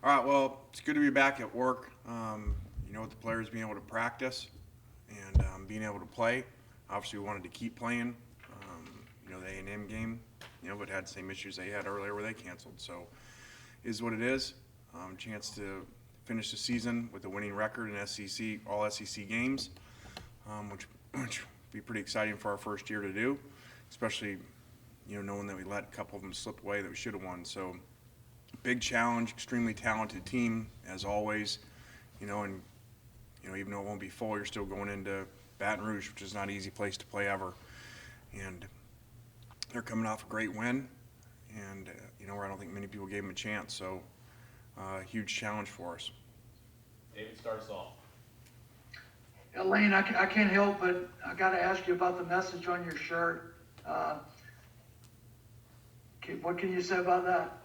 All right, well, it's good to be back at work. With the players being able to practice and being able to play. Obviously, we wanted to keep playing. The A&M game, but had the same issues they had earlier where they canceled. So, is what it is. Chance to finish the season with a winning record in SEC, all SEC games, which would be pretty exciting for our first year to do, especially knowing that we let a couple of them slip away that we should have won. So big challenge, extremely talented team as always. And even though it won't be full, you're still going into Baton Rouge, which is not an easy place to play ever. And they're coming off a great win, and where I don't think many people gave them a chance. So huge challenge for us. David starts off. Lane, I can't help but I got to ask you about the message on your shirt. What can you say about that?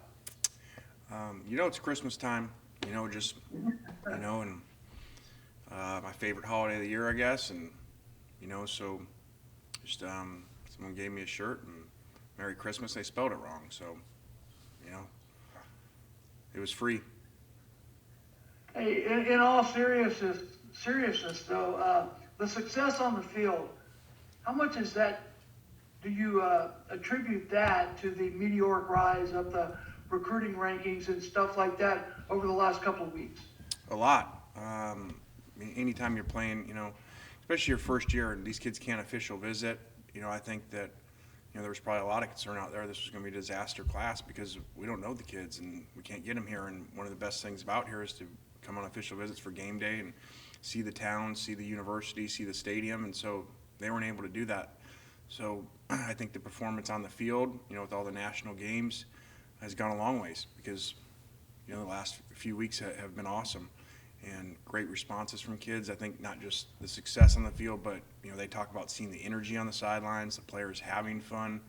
It's Christmas time. And my favorite holiday of the year, I guess. And so just someone gave me a shirt and Merry Christmas. They spelled it wrong, so it was free. Hey, in all seriousness though, the success on the field, how much is that? Do you attribute that to the meteoric rise of the recruiting rankings and stuff like that over the last couple of weeks? A lot. Anytime you're playing, especially your first year, and these kids can't official visit. I think that there was probably a lot of concern out there. This was going to be a disaster class because we don't know the kids and we can't get them here. And one of the best things about here is to come on official visits for game day and see the town, see the university, see the stadium. And so they weren't able to do that. So I think the performance on the field, with all the national games, has gone a long ways because, the last few weeks have been awesome and great responses from kids. I think not just the success on the field, but, they talk about seeing the energy on the sidelines, the players having fun.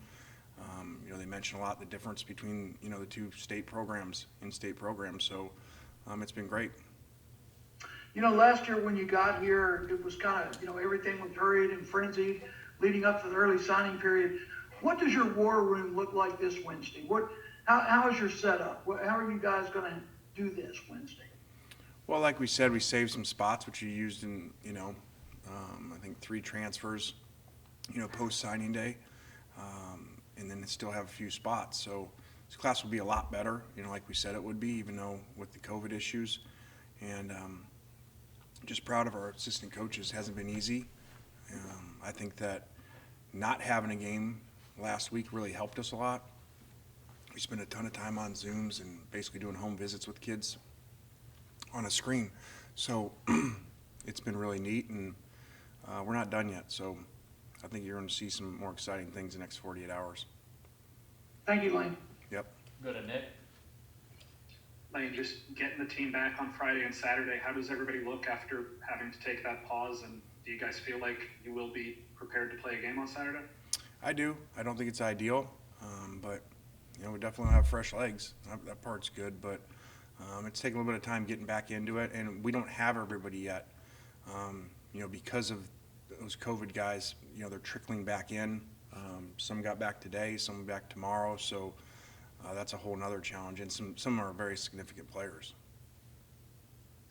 They mention a lot the difference between, the two state programs, in-state programs. So it's been great. Last year when you got here, it was kind of, everything was hurried and frenzied leading up to the early signing period. What does your war room look like this Wednesday? How is your setup? How are you guys going to do this Wednesday? Well, like we said, we saved some spots, which we used in, I think 3 transfers, post-signing day, and then still have a few spots. So this class will be a lot better, like we said it would be, even though with the COVID issues. And just proud of our assistant coaches. It hasn't been easy. I think that not having a game last week really helped us a lot. We spent a ton of time on Zooms and basically doing home visits with kids on a screen. So it's been really neat, and we're not done yet. So I think you're going to see some more exciting things in the next 48 hours. Thank you, Lane. Yep. Go to Nick. Lane, just getting the team back on Friday and Saturday, how does everybody look after having to take that pause? And do you guys feel like you will be prepared to play a game on Saturday? I do. I don't think it's ideal, but we definitely have fresh legs. That part's good, but it's taking a little bit of time getting back into it, and we don't have everybody yet. Because of those COVID guys, they're trickling back in. Some got back today, some back tomorrow, so that's a whole nother challenge, and some are very significant players.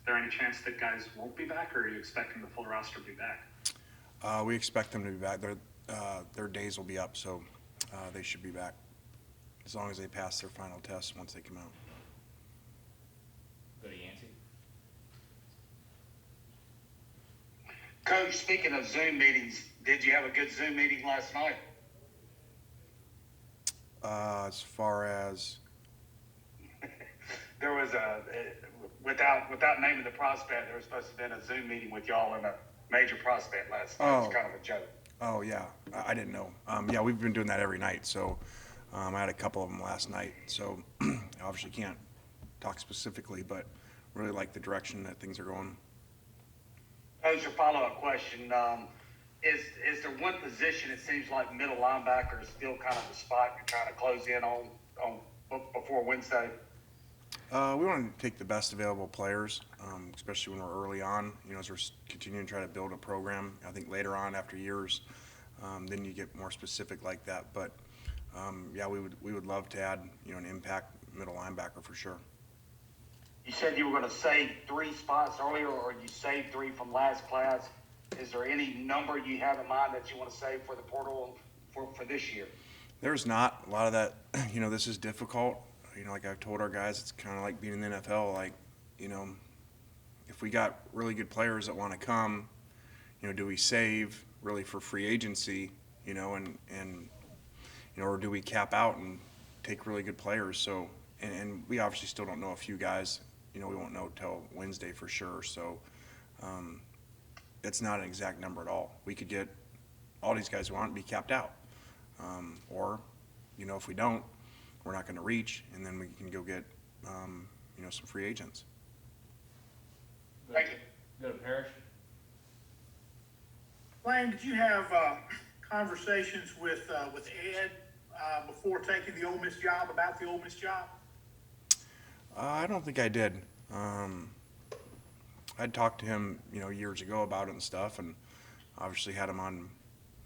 Is there any chance that guys won't be back, or are you expecting the full roster to be back? We expect them to be back. Their days will be up, so they should be back as long as they pass their final tests once they come out. Go to Yancey. Coach, speaking of Zoom meetings, did you have a good Zoom meeting last night? As far as There was without naming the prospect, there was supposed to have been a Zoom meeting with y'all and a major prospect last night. Oh. It's kind of a joke. Oh, yeah. I didn't know. Yeah, we've been doing that every night. So I had a couple of them last night. So I obviously can't talk specifically, but really like the direction that things are going. Coach, a follow-up question. Is there one position, it seems like middle linebacker is still kind of the spot you're trying to close in on before Wednesday? We want to take the best available players, especially when we're early on, as we're continuing to try to build a program. I think later on, after years, then you get more specific like that. But, yeah, we would love to add, an impact middle linebacker for sure. you said you were going to save 3 spots earlier, or you saved 3 from last class. Is there any number you have in mind that you want to save for the portal for this year? There's not a lot of that. This is difficult. Like I've told our guys, it's kind of like being in the NFL. Like, if we got really good players that want to come, do we save really for free agency, and or do we cap out and take really good players? So, and we obviously still don't know a few guys. We won't know till Wednesday for sure. So, it's not an exact number at all. We could get all these guys we want and be capped out, or if we don't, we're not going to reach, and then we can go get some free agents. Thank you. Go to Parrish. Lane, did you have conversations with Ed before taking the Ole Miss job about the Ole Miss job? I don't think I did. I'd talked to him, years ago about it and stuff, and obviously had him on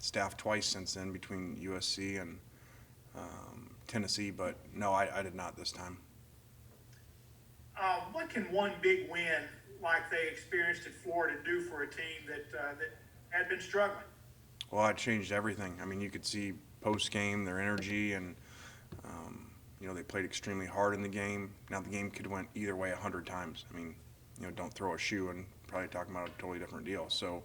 staff twice since then between USC and Tennessee, but no, I did not this time. What can one big win like they experienced at Florida do for a team that had been struggling? Well, it changed everything. I mean, you could see post-game, their energy, and, they played extremely hard in the game. Now, the game could have went either way 100 times. I mean, don't throw a shoe and probably talking about a totally different deal. So,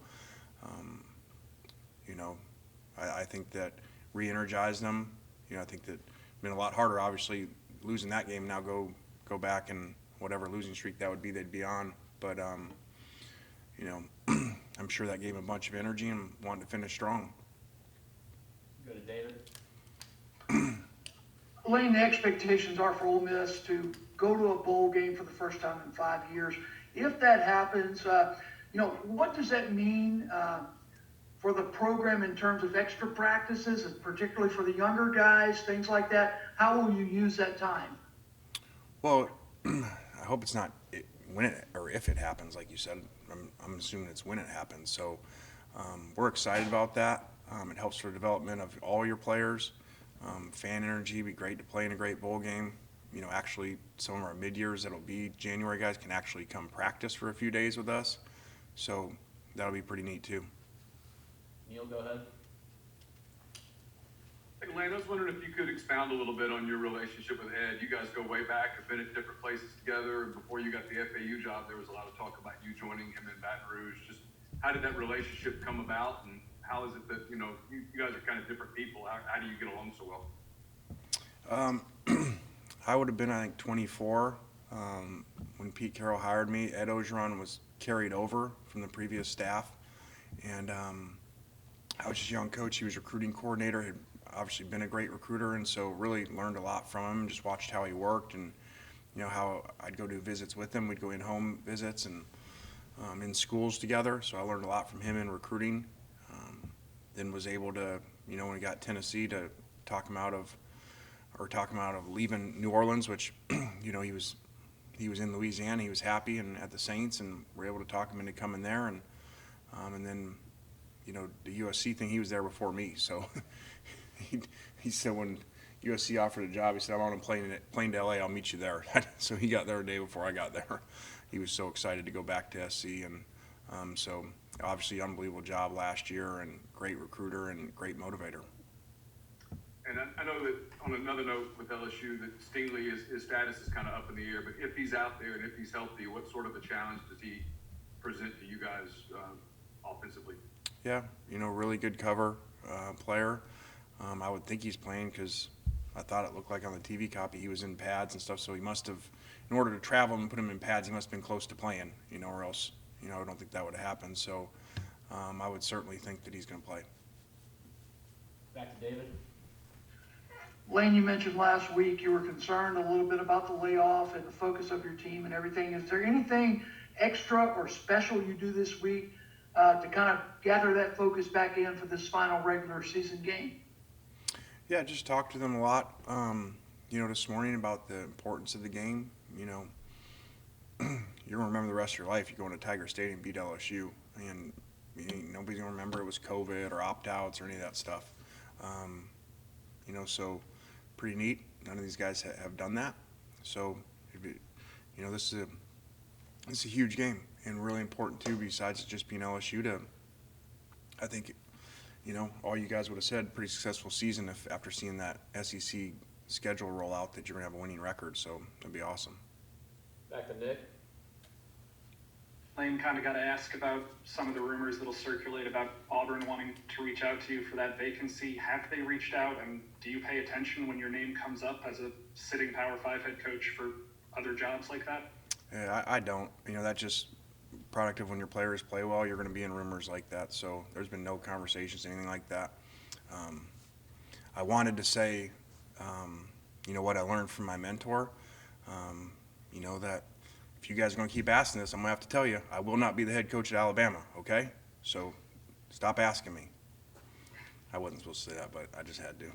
I think that re-energized them. I think that it's been a lot harder, obviously, losing that game. Now go back and whatever losing streak that would be, they'd be on. But, I'm sure that gave them a bunch of energy and wanted to finish strong. Go to David. Lane, the expectations are for Ole Miss to go to a bowl game for the first time in 5 years. If that happens, what does that mean for the program in terms of extra practices, and particularly for the younger guys, things like that? How will you use that time? Well, I hope it's not when it or if it happens, like you said. I'm assuming it's when it happens. So we're excited about that. It helps for the development of all your players. Fan energy, be great to play in a great bowl game. Actually, some of our mid-years that'll be January guys can actually come practice for a few days with us. So that'll be pretty neat too. Neil, go ahead. Hey, Lane, I was wondering if you could expound a little bit on your relationship with Ed. You guys go way back, have been at different places together. Before you got the FAU job, there was a lot of talk about you joining him in Baton Rouge. Just how did that relationship come about, and how is it that, you guys are kind of different people. How do you get along so well? I would have been, I think, 24 when Pete Carroll hired me. Ed Orgeron was carried over from the previous staff, and I was just a young coach. He was recruiting coordinator, had obviously been a great recruiter, and so really learned a lot from him. Just watched how he worked, and how I'd go do visits with him. We'd go in-home visits and in schools together. So I learned a lot from him in recruiting. Then was able to, when we got Tennessee, to talk him out of leaving New Orleans, which, he was in Louisiana. He was happy and at the Saints, and we're able to talk him into coming there. And then, the USC thing, he was there before me. So he said when USC offered a job, he said, I'm on a plane to LA, I'll meet you there. So he got there a day before I got there. He was so excited to go back to SC, and so obviously unbelievable job last year, and great recruiter and great motivator. And I know that on another note with LSU, that Stingley, his status is kind of up in the air, but if he's out there and if he's healthy, what sort of a challenge does he present to you guys offensively? Yeah, really good cover player. I would think he's playing because I thought it looked like on the TV copy he was in pads and stuff, so he must have, in order to travel and put him in pads, he must have been close to playing, or else, I don't think that would have happened. So I would certainly think that he's going to play. Back to David. Lane, you mentioned last week you were concerned a little bit about the layoff and the focus of your team and everything. Is there anything extra or special you do this week to kind of gather that focus back in for this final regular season game? Yeah, just talked to them a lot, this morning about the importance of the game. You don't remember the rest of your life. You go into Tiger Stadium and beat LSU, and nobody's going to remember it was COVID or opt-outs or any of that stuff. So pretty neat. None of these guys have done that. So, this is a it's a huge game and really important too, besides just being LSU to, I think, all you guys would have said, pretty successful season if after seeing that SEC schedule roll out that you're going to have a winning record. So that'd be awesome. Back to Nick. Lane kind of got to ask about some of the rumors that'll circulate about Auburn wanting to reach out to you for that vacancy. Have they reached out, and do you pay attention when your name comes up as a sitting Power 5 head coach for other jobs like that? Yeah, I don't. That's just product of when your players play well, you're going to be in rumors like that. So there's been no conversations, anything like that. I wanted to say, what I learned from my mentor, that if you guys are going to keep asking this, I'm going to have to tell you, I will not be the head coach at Alabama, okay? So stop asking me. I wasn't supposed to say that, but I just had to.